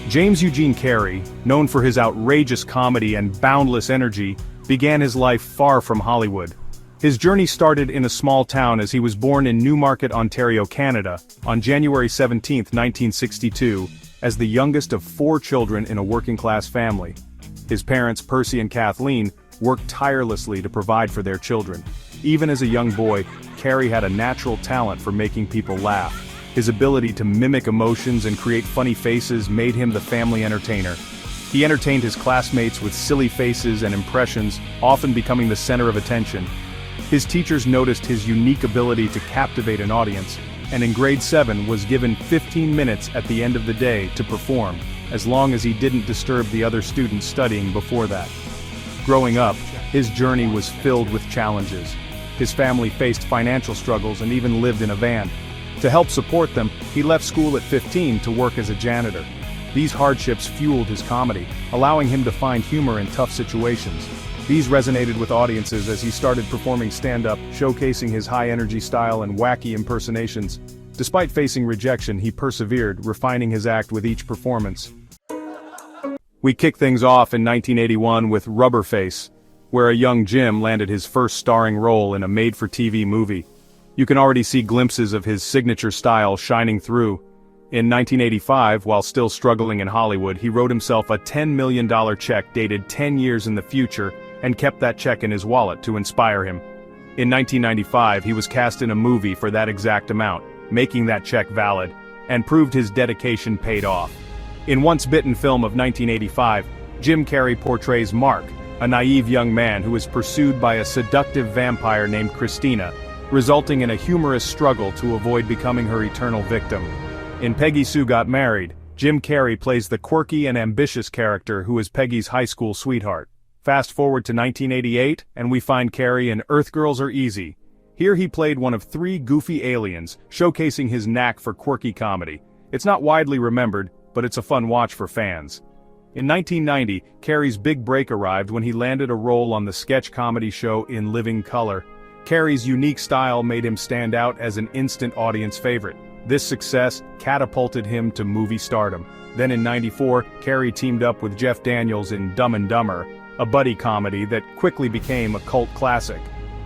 James Eugene Carrey, known for his outrageous comedy and boundless energy, began his life far from Hollywood. His journey started in a small town as he was born in Newmarket, Ontario, Canada, on January 17, 1962, as the youngest of 4 children in a working-class family. His parents, Percy and Kathleen, worked tirelessly to provide for their children. Even as a young boy, Carrey had a natural talent for making people laugh. His ability to mimic emotions and create funny faces made him the family entertainer. He entertained his classmates with silly faces and impressions, often becoming the center of attention. His teachers noticed his unique ability to captivate an audience, and in grade 7 was given 15 minutes at the end of the day to perform, as long as he didn't disturb the other students studying before that. Growing up, his journey was filled with challenges. His family faced financial struggles and even lived in a van. To help support them, he left school at 15 to work as a janitor. These hardships fueled his comedy, allowing him to find humor in tough situations. These resonated with audiences as he started performing stand-up, showcasing his high-energy style and wacky impersonations. Despite facing rejection, he persevered, refining his act with each performance. We kick things off in 1981 with RubberFace, where a young Jim landed his first starring role in a made-for-TV movie. You can already see glimpses of his signature style shining through. In 1985, while still struggling in Hollywood, he wrote himself a $10 million check dated 10 years in the future, and kept that check in his wallet to inspire him. In 1995, he was cast in a movie for that exact amount, making that check valid, and proved his dedication paid off. In Once Bitten film of 1985, Jim Carrey portrays Mark, a naive young man who is pursued by a seductive vampire named Christina, resulting in a humorous struggle to avoid becoming her eternal victim. In Peggy Sue Got Married, Jim Carrey plays the quirky and ambitious character who is Peggy's high school sweetheart. Fast forward to 1988, and we find Carrey in Earth Girls Are Easy. Here he played one of 3 goofy aliens, showcasing his knack for quirky comedy. It's not widely remembered, but it's a fun watch for fans. In 1990, Carrey's big break arrived when he landed a role on the sketch comedy show In Living Color. Carrey's unique style made him stand out as an instant audience favorite. This success catapulted him to movie stardom. Then in '94, Carrey teamed up with Jeff Daniels in Dumb and Dumber, a buddy comedy that quickly became a cult classic.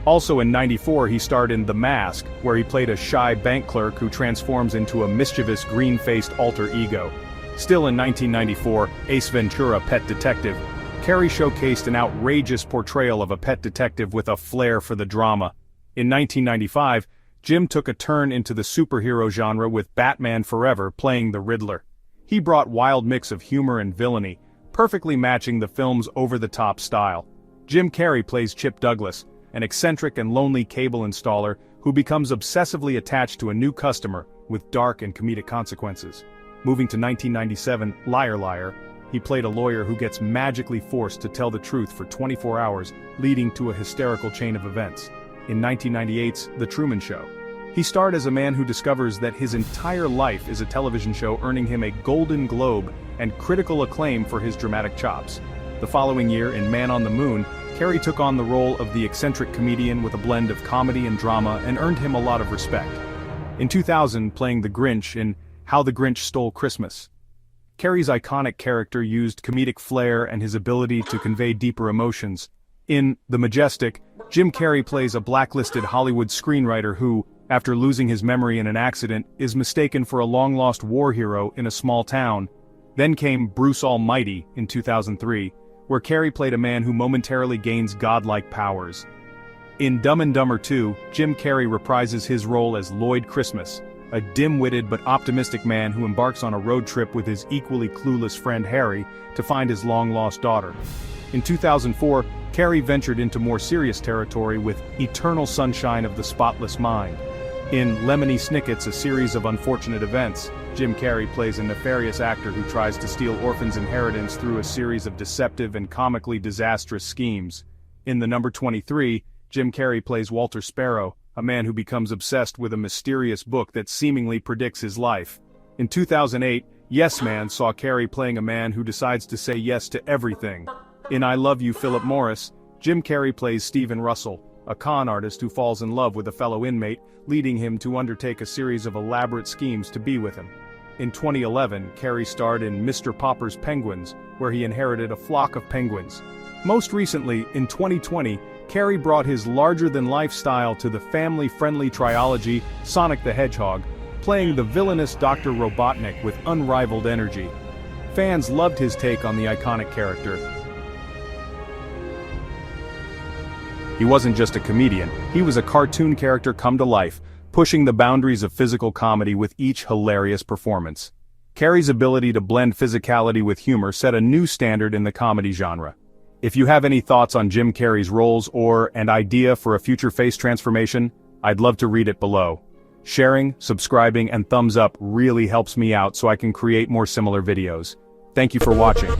Also in '94 he starred in The Mask, where he played a shy bank clerk who transforms into a mischievous green-faced alter ego. Still in 1994, Ace Ventura, Pet Detective. Carrey showcased an outrageous portrayal of a pet detective with a flair for the drama. In 1995, Jim took a turn into the superhero genre with Batman Forever playing the Riddler. He brought a wild mix of humor and villainy, perfectly matching the film's over-the-top style. Jim Carrey plays Chip Douglas, an eccentric and lonely cable installer who becomes obsessively attached to a new customer with dark and comedic consequences. Moving to 1997, Liar Liar, he played a lawyer who gets magically forced to tell the truth for 24 hours, leading to a hysterical chain of events. In 1998's The Truman Show, he starred as a man who discovers that his entire life is a television show, earning him a Golden Globe and critical acclaim for his dramatic chops. The following year, in Man on the Moon, Carrey took on the role of the eccentric comedian with a blend of comedy and drama and earned him a lot of respect. In 2000, playing the Grinch in How the Grinch Stole Christmas. Carrey's iconic character used comedic flair and his ability to convey deeper emotions. In The Majestic, Jim Carrey plays a blacklisted Hollywood screenwriter who, after losing his memory in an accident, is mistaken for a long-lost war hero in a small town. Then came Bruce Almighty in 2003, where Carrey played a man who momentarily gains godlike powers. In Dumb and Dumber 2, Jim Carrey reprises his role as Lloyd Christmas, a dim-witted but optimistic man who embarks on a road trip with his equally clueless friend Harry to find his long-lost daughter. In 2004, Carrey ventured into more serious territory with Eternal Sunshine of the Spotless Mind. In Lemony Snicket's A Series of Unfortunate Events, Jim Carrey plays a nefarious actor who tries to steal orphans' inheritance through a series of deceptive and comically disastrous schemes. In The Number 23, Jim Carrey plays Walter Sparrow, a man who becomes obsessed with a mysterious book that seemingly predicts his life. In 2008, Yes Man saw Carrey playing a man who decides to say yes to everything. In I Love You, Philip Morris, Jim Carrey plays Stephen Russell, a con artist who falls in love with a fellow inmate, leading him to undertake a series of elaborate schemes to be with him. In 2011, Carrey starred in Mr. Popper's Penguins, where he inherited a flock of penguins. Most recently, in 2020, Carrey brought his larger-than-life style to the family-friendly trilogy Sonic the Hedgehog, playing the villainous Dr. Robotnik with unrivaled energy. Fans loved his take on the iconic character. He wasn't just a comedian, he was a cartoon character come to life, pushing the boundaries of physical comedy with each hilarious performance. Carrey's ability to blend physicality with humor set a new standard in the comedy genre. If you have any thoughts on Jim Carrey's roles or an idea for a future face transformation, I'd love to read it below. Sharing, subscribing, and thumbs up really helps me out so I can create more similar videos. Thank you for watching.